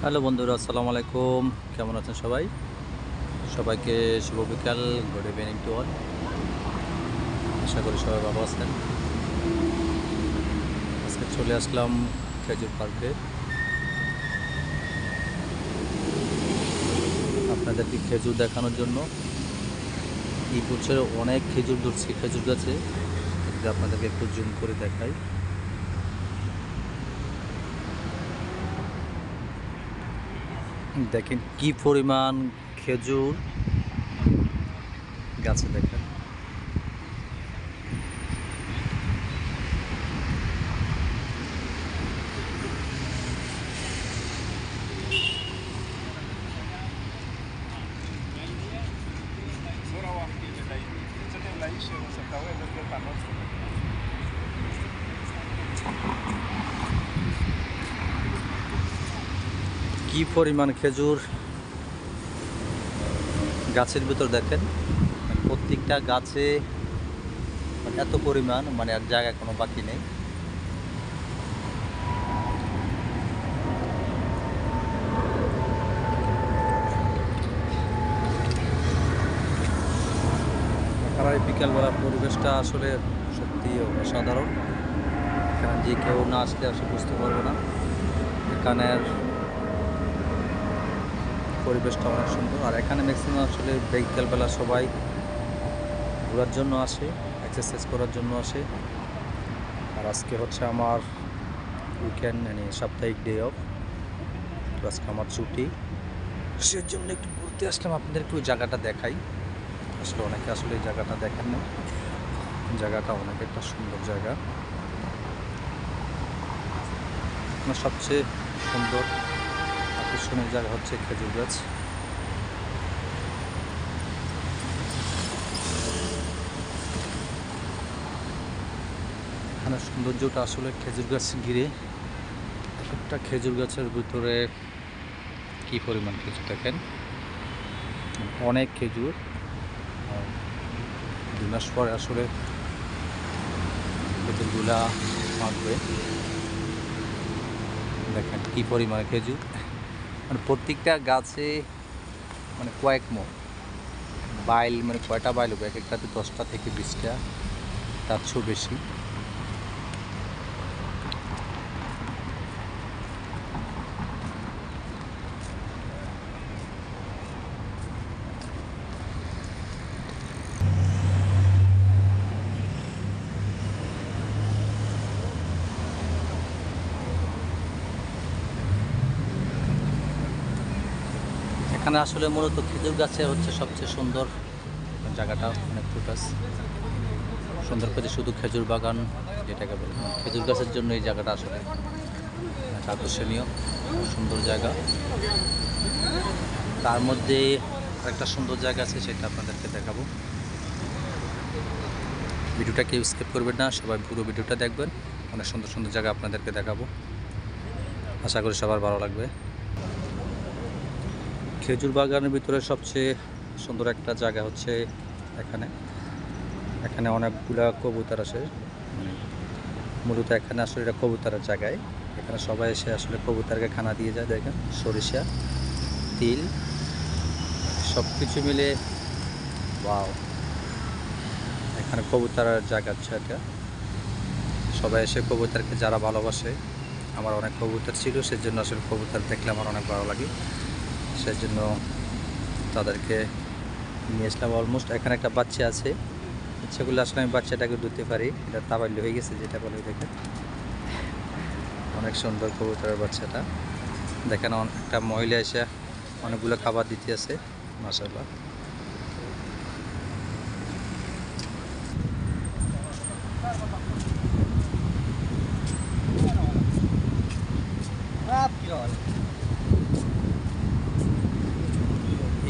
Hello বন্ধুরা, আসসালামু আলাইকুম। কেমন আছেন সবাই? সবাইকে শুভ বিকাল, গুড ইভিনিং টু অল। আশা করি সবাই ভালো আছেন। আজকে চলে আসলাম খেজুর পার্কে। আপনাদেরকে খেজুর দেখানোর জন্য। এই বছরে অনেক খেজুর ধরছি খেজুর গাছে, যদি আপনাদেরকে একটু জুম করে দেখাই। দেখেন কি পরিমাণ খেজুর গাছে, দেখেন। কি পরিমাণ খেজুর গাছের ভিতর, দেখেন। প্রত্যেকটা গাছে এত পরিমাণ, আর জায়গা কোনো বাকি নেই। আর এই বিকালবেলার পরিবেশটা আসলে সত্যি অসাধারণ। এখানে যে কেউ না আসলে আসলে বুঝতে পারবে না এখানের পরিবেশটা অনেক সুন্দর। আর এখানে ম্যাক্সিমাম আসলে বিকালবেলা সবাই ঘোরার জন্য আসে, এক্সারসাইজ করার জন্য আসে। আর আজকে হচ্ছে আমার উইকেন্ড, সাপ্তাহিক ডে অফ। তো আজকে আমার ছুটি, সেজন্য একটু ঘুরতে আসলাম। আপনাদেরকে ওই জায়গাটা দেখাই। আসলে অনেকে আসলে এই জায়গাটা দেখেন না। জায়গাটা অনেক একটা সুন্দর জায়গা। আমার সবচেয়ে সুন্দর আকর্ষণীয় জায়গা হচ্ছে খেজুর গাছ। এখানে সৌন্দর্যটা আসলে খেজুর গাছ ঘিরে। একটা খেজুর গাছের ভিতরে কি পরিমাণ খেজুর, দেখেন। অনেক খেজুর। 2 মাস পরে আসলে খেজুরগুলা পাকবে। দেখেন কি পরিমাণে খেজুর, প্রত্যেকটা গাছে কয়েক মণ বাইল, কয়টা বাইল হবে, এক একটাতে 10টা থেকে 20টা, তার চেয়েও বেশি। এখানে আসলে মূলত খেজুর গাছে হচ্ছে সবচেয়ে সুন্দর জায়গাটা। অনেক ফোকাস সুন্দর করে, শুধু খেজুর বাগান যেটাকে বলে, খেজুর গাছের জন্য এই জায়গাটা আসলে আকর্ষণীয়, সুন্দর জায়গা। তার মধ্যে একটা সুন্দর জায়গা আছে, সেটা আপনাদেরকে দেখাবো। ভিডিওটা কেউ স্কিপ করবেন না, সবাই পুরো ভিডিওটা দেখবেন। অনেক সুন্দর সুন্দর জায়গা আপনাদেরকে দেখাবো, আশা করি সবার ভালো লাগবে। খেজুর বাগানের ভিতরে সবচেয়ে সুন্দর একটা জায়গা হচ্ছে এখানে। এখানে অনেকগুলা কবুতর আসে, মূলত এখানে আসলে এটা কবুতরের জায়গায়। এখানে সবাই এসে আসলে কবুতরকে খানা দিয়ে যায়। দেখেন সরিষা, তিল, সব কিছু মিলে ওয়াও। এখানে কবুতরের জায়গা হচ্ছে এটা। সবাই এসে কবুতরকে, যারা ভালোবাসে, আমার অনেক কবুতর ছিল, সেজন্য আসলে কবুতর দেখলে আমার অনেক ভালো লাগে, সেজন্য তাদেরকে নিয়ে আসলাম। অলমোস্ট এখানে একটা বাচ্চা আছে, ইচ্ছেগুলো আসলে আমি বাচ্চাটাকে ধুতে পারি, এটা তাবাল্য হয়ে গেছে যেটা বলে। দেখেন অনেক সুন্দর কবুতরের বাচ্চাটা। দেখেন একটা মহিলা এসে অনেকগুলো খাবার দিতে আছে, মাশাআল্লাহ।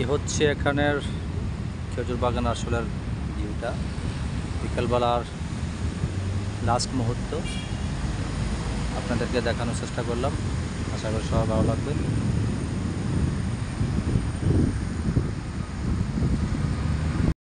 এ হচ্ছে এখানের খেজুর বাগান আসলে ভিউটা। বিকালবেলার লাস্ট মুহূর্ত আপনাদেরকে দেখানোর চেষ্টা করলাম, আশা করি সবার ভালো লাগবে।